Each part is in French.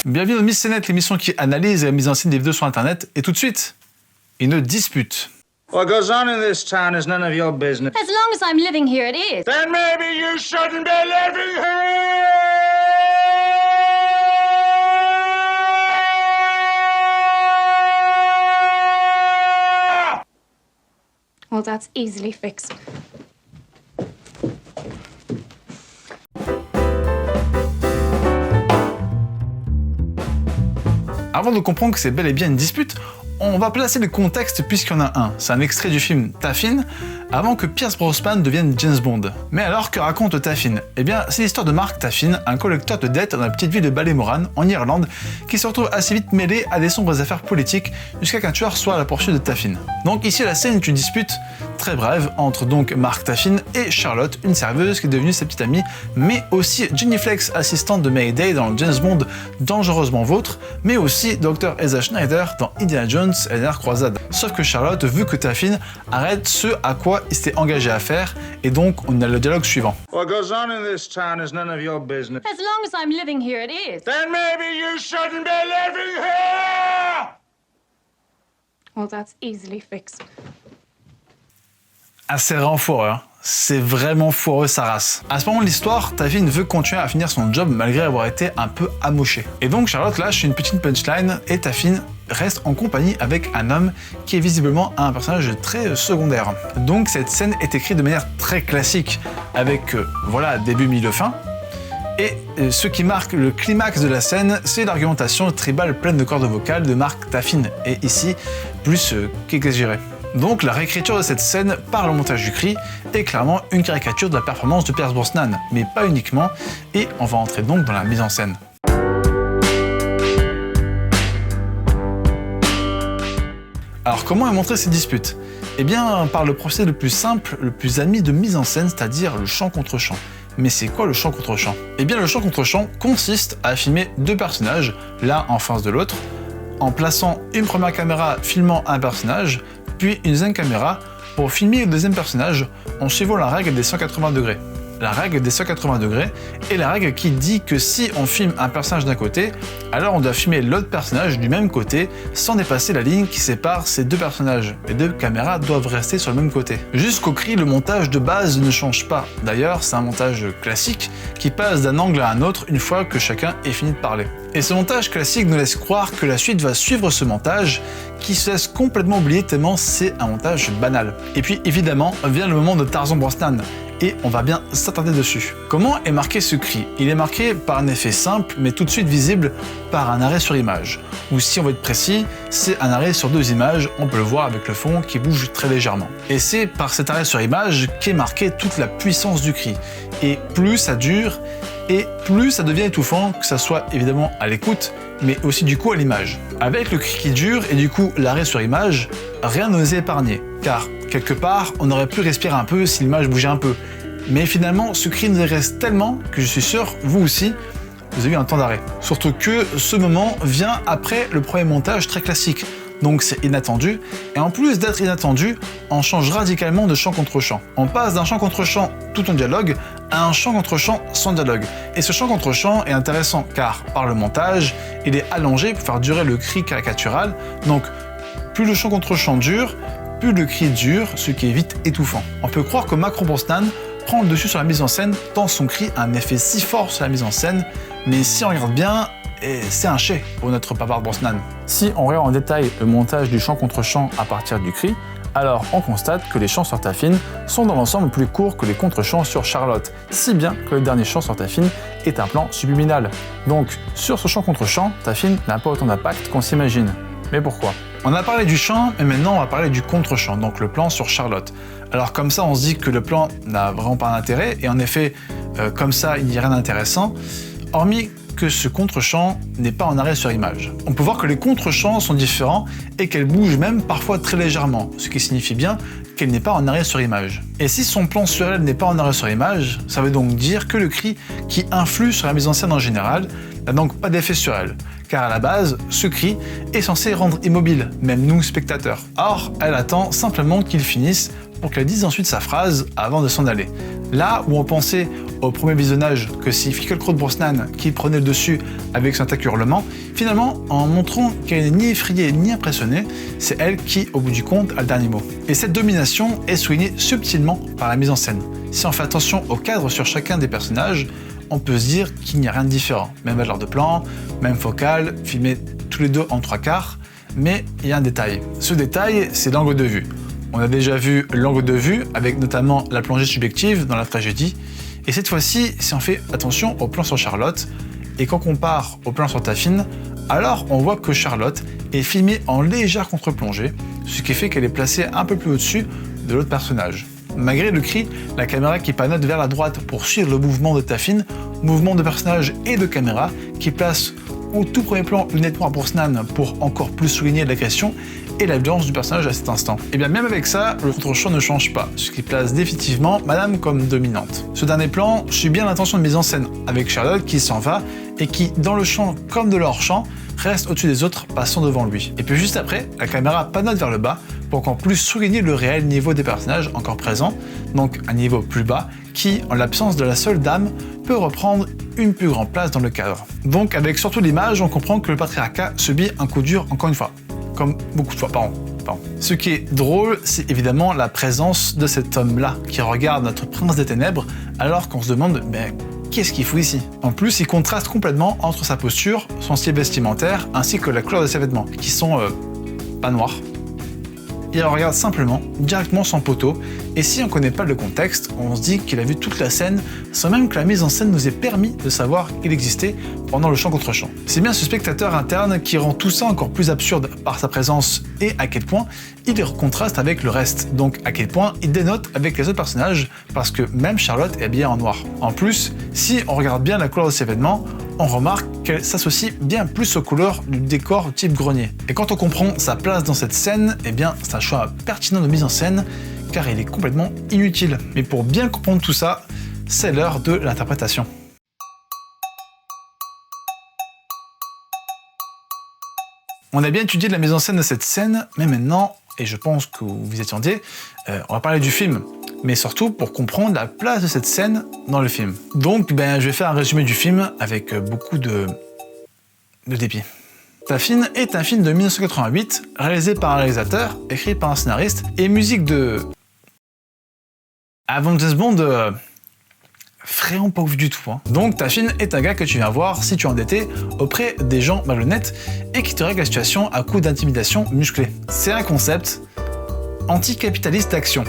Bienvenue dans Miss Net, l'émission qui analyse la mise en scène des vidéos sur internet. Et tout de suite, une dispute. What goes on in this town is none of your business. As long as I'm living here, it is. Then maybe you shouldn't be living here! Well, that's easily fixed. Avant de comprendre que c'est bel et bien une dispute, on va placer le contexte puisqu'il y en a un. C'est un extrait du film Taffin, avant que Pierce Brosnan devienne James Bond. Mais alors, que raconte Taffin? Eh bien, c'est l'histoire de Mark Taffin, un collecteur de dettes dans la petite ville de Ballymoran, en Irlande, qui se retrouve assez vite mêlé à des sombres affaires politiques jusqu'à qu'un tueur soit à la poursuite de Taffin. Donc ici, la scène est une dispute très brève entre donc Mark Taffin et Charlotte, une serveuse qui est devenue sa petite amie, mais aussi Jenny Flex, assistante de Mayday dans le James Bond Dangereusement Vôtre, mais aussi Dr. Asa Schneider dans Indiana Jones et la dernière croisade. Sauf que Charlotte veut que Taffin arrête ce à quoi il s'était engagé à faire, et donc on a le dialogue suivant. What goes on in this town is none of your business. As long as I'm living here, it is. Then maybe you shouldn't be living here! Well, that's easily fixed. Assez renfoireux, hein. C'est vraiment foireux sa race. À ce moment de l'histoire, Taffin veut continuer à finir son job malgré avoir été un peu amoché. Et donc Charlotte lâche une petite punchline et Taffin reste en compagnie avec un homme qui est visiblement un personnage très secondaire. Donc cette scène est écrite de manière très classique avec, voilà, début, milieu, fin. Et ce qui marque le climax de la scène, c'est l'argumentation tribale pleine de cordes vocales de Mark Taffin, et ici, plus qu'exagéré. Donc la réécriture de cette scène par le montage du cri est clairement une caricature de la performance de Pierce Brosnan, mais pas uniquement, et on va entrer donc dans la mise en scène. Alors comment est montrée cette dispute? Eh bien par le procédé le plus simple, le plus ami de mise en scène, c'est-à-dire le chant contre chant. Mais c'est quoi le chant contre chant? Eh bien le chant contre chant consiste à filmer deux personnages, l'un en face de l'autre, en plaçant une première caméra filmant un personnage, puis une deuxième caméra pour filmer le deuxième personnage en suivant la règle des 180 degrés. La règle des 180 degrés est la règle qui dit que si on filme un personnage d'un côté, alors on doit filmer l'autre personnage du même côté sans dépasser la ligne qui sépare ces deux personnages. Les deux caméras doivent rester sur le même côté. Jusqu'au cri, le montage de base ne change pas. D'ailleurs, c'est un montage classique qui passe d'un angle à un autre une fois que chacun est fini de parler. Et ce montage classique nous laisse croire que la suite va suivre ce montage qui se laisse complètement oublier tellement c'est un montage banal. Et puis évidemment vient le moment de Tarzan Brosnan, et on va bien s'attarder dessus. Comment est marqué ce cri? Il est marqué par un effet simple mais tout de suite visible par un arrêt sur image. Ou si on veut être précis, c'est un arrêt sur deux images, on peut le voir avec le fond qui bouge très légèrement. Et c'est par cet arrêt sur image qu'est marquée toute la puissance du cri. Et plus ça dure, et plus ça devient étouffant, que ça soit évidemment à l'écoute, mais aussi du coup à l'image. Avec le cri qui dure et du coup l'arrêt sur image, rien ne nous est épargné, car quelque part on aurait pu respirer un peu si l'image bougeait un peu. Mais finalement ce cri nous reste tellement que je suis sûr, vous aussi, vous avez eu un temps d'arrêt. Surtout que ce moment vient après le premier montage très classique. Donc c'est inattendu, et en plus d'être inattendu, on change radicalement de chant contre chant. On passe d'un chant contre chant tout en dialogue à un chant contre chant sans dialogue. Et ce chant contre chant est intéressant car par le montage, il est allongé pour faire durer le cri caricatural, donc plus le chant contre chant dure, plus le cri dure, ce qui est vite étouffant. On peut croire que Mark Brosnan prend le dessus sur la mise en scène tant son cri a un effet si fort sur la mise en scène, mais si on regarde bien, et c'est un chai pour notre papa Brosnan. Si on regarde en détail le montage du chant contre chant à partir du cri, alors on constate que les chants sur Taffin sont dans l'ensemble plus courts que les contre-chants sur Charlotte, si bien que le dernier chant sur Taffin est un plan subliminal. Donc sur ce chant contre chant, Taffin n'a pas autant d'impact qu'on s'imagine. Mais pourquoi? On a parlé du chant, mais maintenant on va parler du contre-chant, donc le plan sur Charlotte. Alors comme ça on se dit que le plan n'a vraiment pas d'intérêt, et en effet, comme ça il n'y a rien d'intéressant, hormis que ce contre-champ n'est pas en arrêt sur image. On peut voir que les contre-champs sont différents et qu'elle bouge même parfois très légèrement, ce qui signifie bien qu'elle n'est pas en arrêt sur image. Et si son plan sur elle n'est pas en arrêt sur image, ça veut donc dire que le cri qui influe sur la mise en scène en général n'a donc pas d'effet sur elle, car à la base, ce cri est censé rendre immobile, même nous spectateurs. Or, elle attend simplement qu'il finisse pour qu'elle dise ensuite sa phrase avant de s'en aller. Là où on pensait au premier visionnage que c'est Finkielkraut-Brosnan qui prenait le dessus avec son attaque hurlement, finalement, en montrant qu'elle n'est ni effrayée ni impressionnée, c'est elle qui, au bout du compte, a le dernier mot. Et cette domination est soulignée subtilement par la mise en scène. Si on fait attention au cadre sur chacun des personnages, on peut se dire qu'il n'y a rien de différent. Même valeur de plan, même focale, filmés tous les deux en 3/4, mais il y a un détail. Ce détail, c'est l'angle de vue. On a déjà vu l'angle de vue avec notamment la plongée subjective dans la tragédie, et cette fois-ci, si on fait attention au plan sur Charlotte, et qu'on compare au plan sur Taffin, alors on voit que Charlotte est filmée en légère contre-plongée, ce qui fait qu'elle est placée un peu plus au-dessus de l'autre personnage. Malgré le cri, la caméra qui panote vers la droite pour suivre le mouvement de Taffin, mouvement de personnage et de caméra, qui place au tout premier plan lunettes noires pour Snan pour encore plus souligner l'agression et la violence du personnage à cet instant. Et bien même avec ça, le contre-champ ne change pas, ce qui place définitivement Madame comme dominante. Ce dernier plan suit bien l'intention de mise en scène, avec Charlotte qui s'en va et qui, dans le champ comme de leur champ, reste au-dessus des autres, passant devant lui. Et puis juste après, la caméra panote vers le bas pour encore plus souligner le réel niveau des personnages encore présents, donc un niveau plus bas qui, en l'absence de la seule dame, peut reprendre une plus grande place dans le cadre. Donc avec surtout l'image, on comprend que le patriarcat subit un coup dur encore une fois, comme beaucoup de fois par an. Ce qui est drôle, c'est évidemment la présence de cet homme-là qui regarde notre prince des ténèbres alors qu'on se demande qu'est-ce qu'il fout ici. En plus, il contraste complètement entre sa posture, son style vestimentaire ainsi que la couleur de ses vêtements qui sont pas noirs. Il regarde simplement, directement son poteau, et si on ne connaît pas le contexte, on se dit qu'il a vu toute la scène sans même que la mise en scène nous ait permis de savoir qu'il existait pendant le champ contre champ. C'est bien ce spectateur interne qui rend tout ça encore plus absurde par sa présence et à quel point il contraste avec le reste, donc à quel point il dénote avec les autres personnages parce que même Charlotte est habillée en noir. En plus, si on regarde bien la couleur de ses vêtements, on remarque qu'elle s'associe bien plus aux couleurs du décor type grenier. Et quand on comprend sa place dans cette scène, eh bien c'est un choix pertinent de mise en scène car il est complètement inutile. Mais pour bien comprendre tout ça, c'est l'heure de l'interprétation. On a bien étudié la mise en scène de cette scène, mais maintenant, et je pense que vous vous y attendiez, on va parler du film. Mais surtout pour comprendre la place de cette scène dans le film. Donc je vais faire un résumé du film avec beaucoup de dépit. Taffin est un film de 1988, réalisé par un réalisateur, écrit par un scénariste, et musique de... Avant James Bond, vraiment pas ouf du tout. Donc Taffin est un gars que tu viens voir si tu es endetté auprès des gens malhonnêtes et qui te règle la situation à coup d'intimidation musclée. C'est un concept anticapitaliste d'action.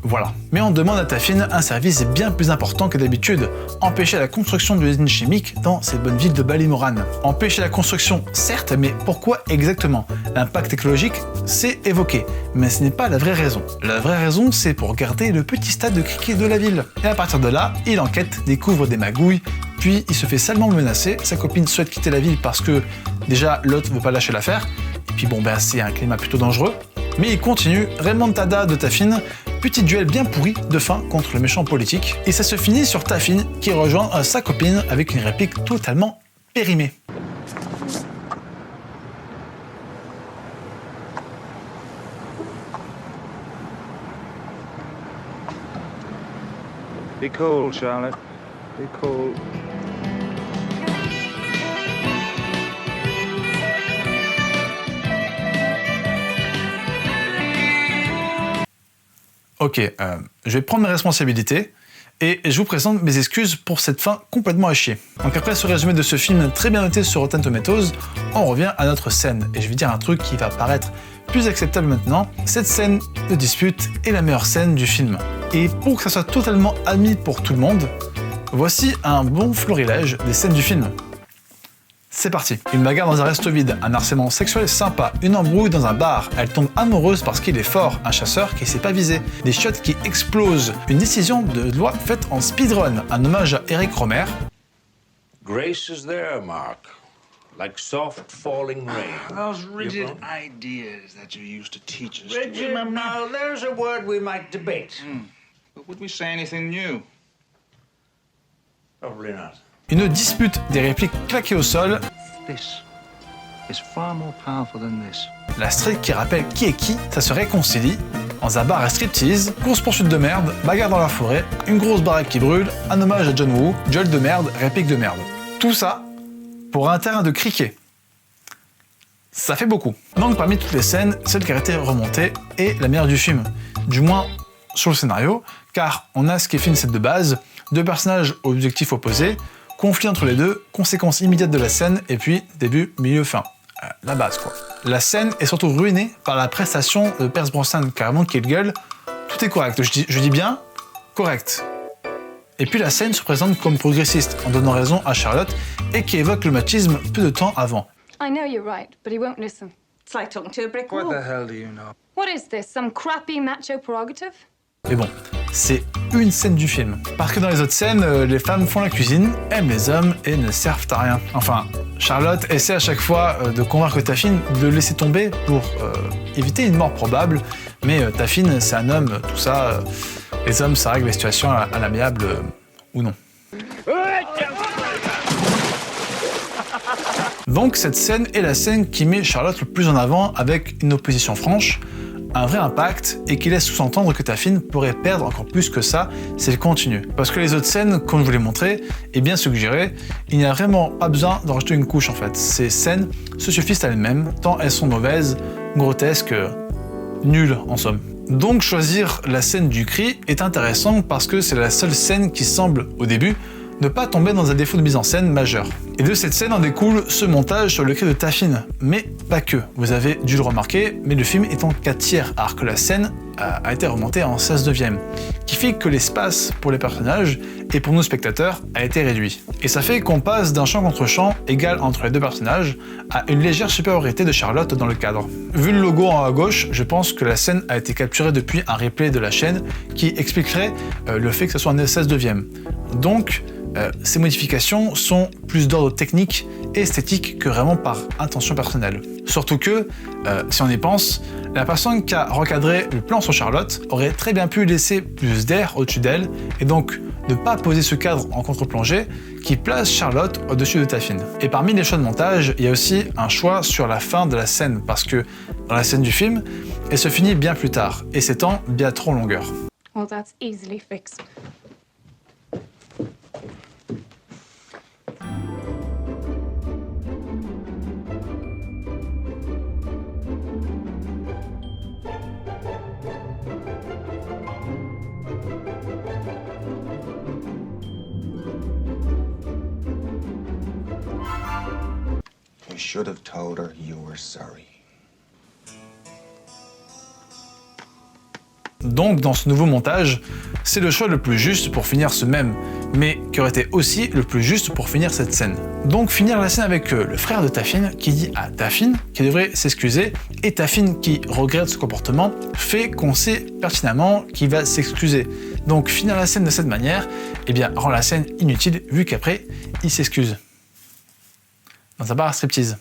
Voilà. Mais on demande à Taffin un service bien plus important que d'habitude, empêcher la construction de l'usine chimique dans cette bonne ville de Ballymoran. Empêcher la construction, certes, mais pourquoi exactement? L'impact écologique, c'est évoqué, mais ce n'est pas la vraie raison. La vraie raison, c'est pour garder le petit stade de cricket de la ville. Et à partir de là, il enquête, découvre des magouilles, puis il se fait salement menacer, sa copine souhaite quitter la ville parce que, déjà, l'autre ne veut pas lâcher l'affaire, et puis c'est un climat plutôt dangereux. Mais il continue, remontada de Taffin, petit duel bien pourri de fin contre le méchant politique, et ça se finit sur Taffin qui rejoint sa copine avec une réplique totalement périmée. Be cool, Charlotte. Be cool. Ok, je vais prendre mes responsabilités et je vous présente mes excuses pour cette fin complètement à chier. Donc après ce résumé de ce film très bien noté sur Rotten Tomatoes, on revient à notre scène et je vais dire un truc qui va paraître plus acceptable maintenant. Cette scène de dispute est la meilleure scène du film. Et pour que ça soit totalement admis pour tout le monde, voici un bon florilège des scènes du film. C'est parti. Une bagarre dans un resto vide, un harcèlement sexuel sympa, une embrouille dans un bar, elle tombe amoureuse parce qu'il est fort, un chasseur qui sait pas viser, des shots qui explosent, une décision de loi faite en speedrun, un hommage à Eric Romer. Grace is there, Mark. Like soft falling rain. Those rigid ideas that you used to teach us. Rigid, now there's a word we might debate. But would we say anything new? Probably not. Une dispute, des répliques claquées au sol. This is far more powerful than this. La streak qui rappelle qui est qui, ça se réconcilie. Dans un bar à striptease, course-poursuite de merde, bagarre dans la forêt, une grosse baraque qui brûle, un hommage à John Woo, gueule de merde, réplique de merde. Tout ça pour un terrain de cricket. Ça fait beaucoup. Donc parmi toutes les scènes, celle qui a été remontée est la meilleure du film. Du moins sur le scénario, car on a ce qui fait une scène de base, deux personnages aux objectifs opposés, conflit entre les deux, conséquence immédiate de la scène, et puis début, milieu, fin. La base quoi. La scène est surtout ruinée par la prestation de Pierce Brosnan, carrément Kill Gueule. Tout est correct, je dis bien correct. Et puis la scène se présente comme progressiste, en donnant raison à Charlotte, et qui évoque le machisme peu de temps avant. I know you're right, but he won't listen. It's like talking to a brick What wall. the hell do you know? What is this, some crappy macho prerogative? Mais bon, c'est une scène du film. Parce que dans les autres scènes, les femmes font la cuisine, aiment les hommes et ne servent à rien. Enfin, Charlotte essaie à chaque fois de convaincre Taffin de laisser tomber pour éviter une mort probable, mais Taffin, c'est un homme, tout ça, les hommes, ça règle les situations à l'amiable ou non. Donc cette scène est la scène qui met Charlotte le plus en avant avec une opposition franche, un vrai impact et qui laisse sous-entendre que Taffin pourrait perdre encore plus que ça si elle continue. Parce que les autres scènes, comme je vous l'ai montré, et bien suggéré, il n'y a vraiment pas besoin d'en rajouter une couche en fait. Ces scènes se suffisent à elles-mêmes, tant elles sont mauvaises, grotesques, nulles en somme. Donc choisir la scène du cri est intéressant parce que c'est la seule scène qui semble, au début, ne pas tomber dans un défaut de mise en scène majeur. Et de cette scène en découle ce montage sur le cri de Taffin, mais pas que. Vous avez dû le remarquer, mais le film est en 4/3, alors que la scène a été remontée en 16/9, qui fait que l'espace pour les personnages et pour nous spectateurs a été réduit. Et ça fait qu'on passe d'un champ contre champ égal entre les deux personnages à une légère supériorité de Charlotte dans le cadre. Vu le logo en haut à gauche, je pense que la scène a été capturée depuis un replay de la chaîne qui expliquerait le fait que ce soit en 16/9. Donc, ces modifications sont plus d'ordre technique et esthétique que vraiment par intention personnelle. Surtout que, si on y pense, la personne qui a recadré le plan sur Charlotte aurait très bien pu laisser plus d'air au-dessus d'elle et donc ne pas poser ce cadre en contre-plongée qui place Charlotte au-dessus de Taffin. Et parmi les choix de montage, il y a aussi un choix sur la fin de la scène parce que dans la scène du film, elle se finit bien plus tard et s'étend bien trop en longueur. Well, that's easily fixed. You should have told her you were sorry. Donc dans ce nouveau montage, c'est le choix le plus juste pour finir ce même, mais qui aurait été aussi le plus juste pour finir cette scène. Donc finir la scène avec le frère de Taffin qui dit à Taffin qu'il devrait s'excuser et Taffin qui regrette ce comportement fait qu'on sait pertinemment qu'il va s'excuser. Donc finir la scène de cette manière, eh bien rend la scène inutile vu qu'après il s'excuse. Dans un bar à striptease.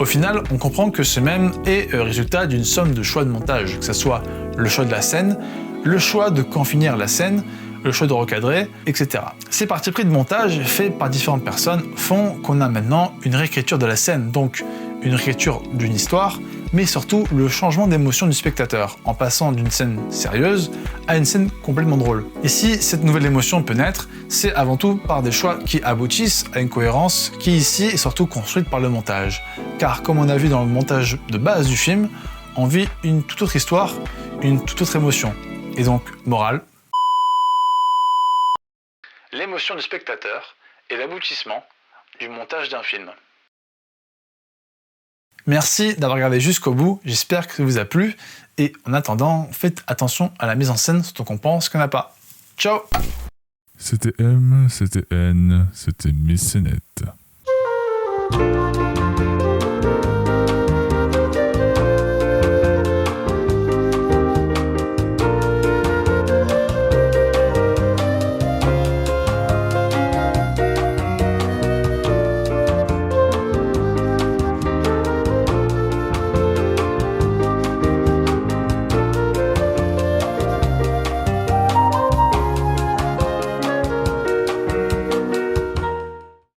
Au final, on comprend que ce même est résultat d'une somme de choix de montage, que ce soit le choix de la scène, le choix de quand finir la scène, le choix de recadrer, etc. Ces partis pris de montage faits par différentes personnes font qu'on a maintenant une réécriture de la scène, donc une réécriture d'une histoire, mais surtout le changement d'émotion du spectateur, en passant d'une scène sérieuse à une scène complètement drôle. Et si cette nouvelle émotion peut naître, c'est avant tout par des choix qui aboutissent à une cohérence qui ici est surtout construite par le montage. Car comme on a vu dans le montage de base du film, on vit une toute autre histoire, une toute autre émotion. Et donc, morale, l'émotion du spectateur est l'aboutissement du montage d'un film. Merci d'avoir regardé jusqu'au bout, j'espère que ça vous a plu, et en attendant, faites attention à la mise en scène, surtout qu'on pense qu'il n'y en a pas. Ciao! C'était M, c'était N, c'était Missénette.